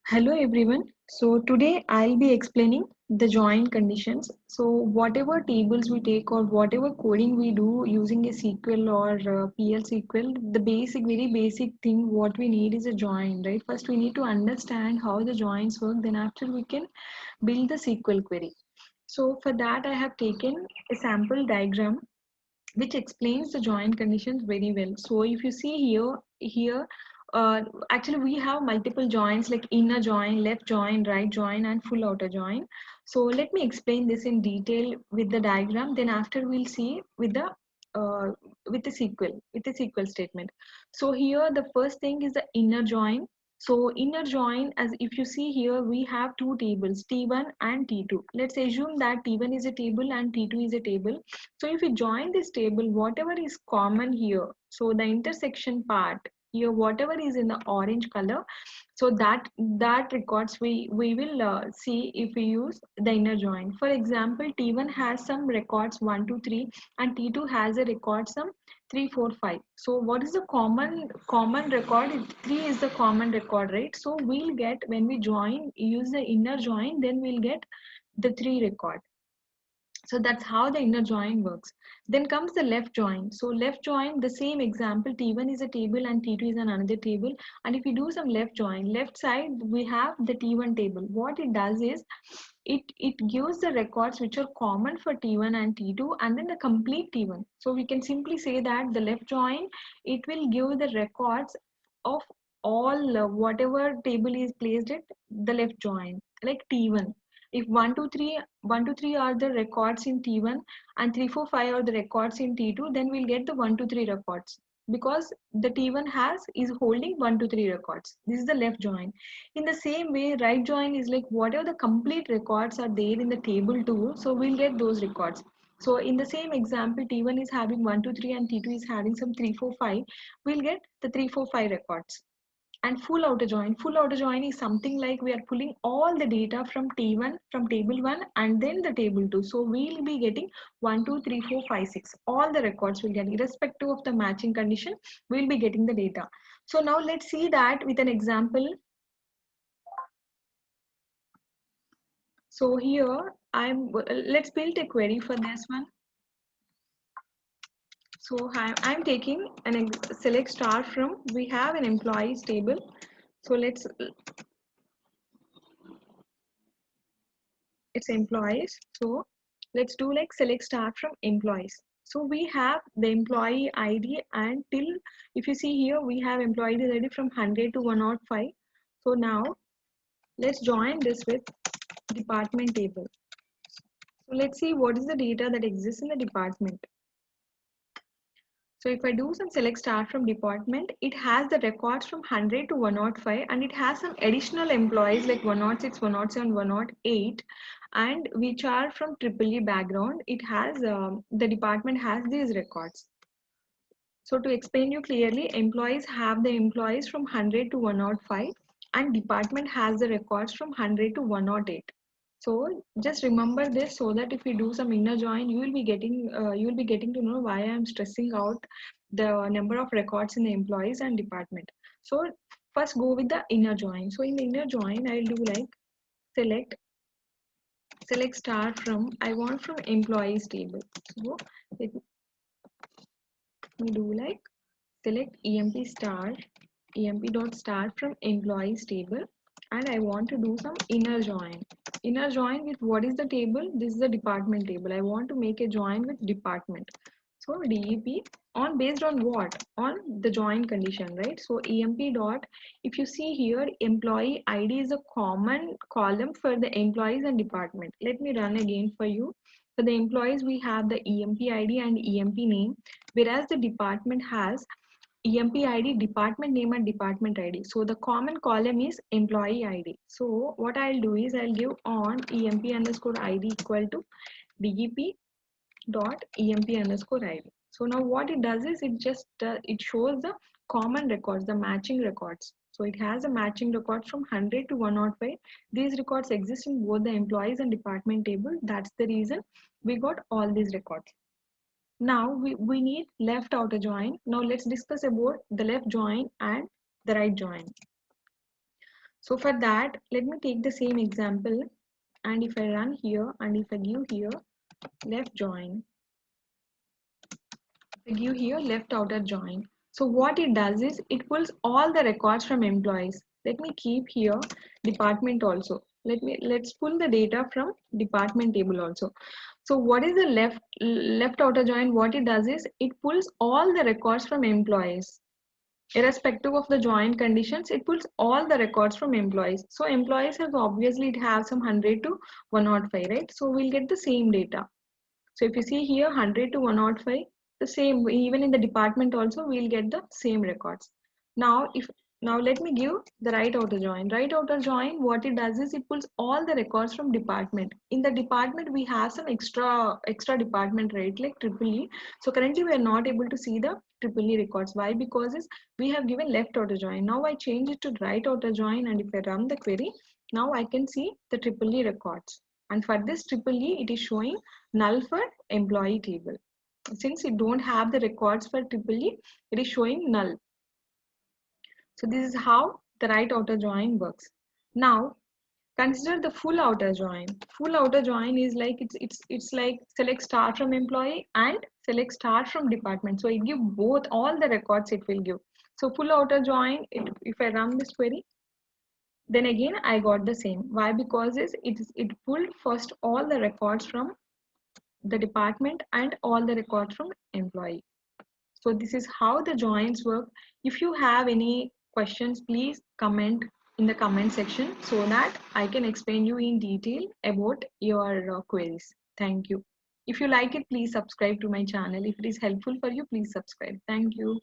Hello everyone. So today I'll be explaining the join conditions. So whatever tables we take or whatever coding we do using a SQL or PL SQL, the very basic thing what we need is a join, right? First we need to understand how the joins work. Then after we can build the SQL query. So for that I have taken a sample diagram which explains the join conditions very well. So if you see here, actually we have multiple joins like inner join, left join, right join, and full outer join. So let me explain this in detail with the diagram. Then after we'll see uh, with the SQL statement. So here the first thing is the inner join. So inner join, as if you see here, we have two tables, T1 and T2. Let's assume that T1 is a table and T2 is a table. So if you join this table, whatever is common here, so the intersection part here, whatever is in the orange color, so that records we will see if we use the inner join. For example, T1 has some records 1 2 3 and T2 has a record some 3 4 5. So what is the common record? 3 is the common record, right? So we'll get, when we join, use the inner join, then we'll get the 3 record. So that's how the inner join works. Then comes the left join. So left join, the same example, T1 is a table and T2 is another table. And if you do some left join, left side we have the T1 table. What it does is it gives the records which are common for T1 and T2 and then the complete T1. So we can simply say that the left join, it will give the records of all whatever table is placed at the left join, like T1. If 1 2 3 are the records in T1 and 3 4 5 are the records in T2, then we'll get the 1 2 3 records because the T1 is holding 1 2 3 records. This is the left join. In the same way, right join is like whatever the complete records are there in the table 2, so we'll get those records. So in the same example, T1 is having 1 2 3 and T2 is having some 3 4 5, we'll get the 3 4 5 records. And full outer join is something like we are pulling all the data from T1, from table 1 and then the table 2. So we'll be getting 1 2 3 4 5 6, all the records will get, irrespective of the matching condition, we'll be getting the data. So now let's see that with an example. So here let's build a query for this one. So I'm taking select star from, we have an employees table. So it's employees. So let's do like select star from employees. So we have the employee ID and till, if you see here, we have employee ID from 100 to 105. So now let's join this with department table. So let's see what is the data that exists in the department. So if I do some select star from department, it has the records from 100 to 105 and it has some additional employees like 106, 107, 108 and which are from triple E background. It has, the department has these records. So to explain you clearly, employees have the employees from 100 to 105 and department has the records from 100 to 108. So just remember this so that if you do some inner join, you will be getting to know why I am stressing out the number of records in the employees and department. So first go with the inner join. So in the inner join, I'll do like select select star from, I want from employees table. So let me do like select emp star emp dot star from employees table and I want to do some inner join. Inner join with what is the table? This is the department table. I want to make a join with department. So DEP on based on what? On the join condition, right? So EMP dot, if you see here, employee ID is a common column for the employees and department. Let me run again for you. For the employees, we have the EMP ID and EMP name, whereas the department has EMP ID, department name and department ID. So the common column is employee ID. So what I'll do is I'll give on EMP underscore ID equal to DEP dot emp underscore id. So now what it does is it just it shows the common records, the matching records. So it has a matching records from 100 to 105. These records exist in both the employees and department table. That's the reason we got all these records. Now we need left outer join. Now let's discuss about the left join and the right join. So for that, let me take the same example, and if I run here and if I give here left join, if I give here left outer join. So what it does is it pulls all the records from employees. Let me keep here department also. Let's pull the data from department table also. So what is the left outer join? What it does is it pulls all the records from employees. Irrespective of the join conditions, it pulls all the records from employees. So employees have obviously it have some 100 to 105, right? So we'll get the same data. So if you see here 100 to 105, the same, even in the department also we'll get the same records. Now if now let me give the right outer join. Right outer join, what it does is it pulls all the records from department. In the department we have some extra department, right, like triple E. So currently we are not able to see the triple E records. Why? Because is we have given left outer join. Now I change it to right outer join, and if I run the query, now I can see the triple E records. And for this triple E, it is showing null for employee table. Since you don't have the records for triple E, it is showing null. So this is how the right outer join works. Now consider the full outer join. Full outer join is like it's like select star from employee and select star from department. So it gives both all the records it will give. So full outer join, if I run this query, then again I got the same. Why? Because it pulled first all the records from the department and all the records from employee. So this is how the joins work. If you have any questions, please comment in the comment section so that I can explain you in detail about your queries. Thank you. If you like it, please subscribe to my channel. If it is helpful for you, please subscribe. Thank you.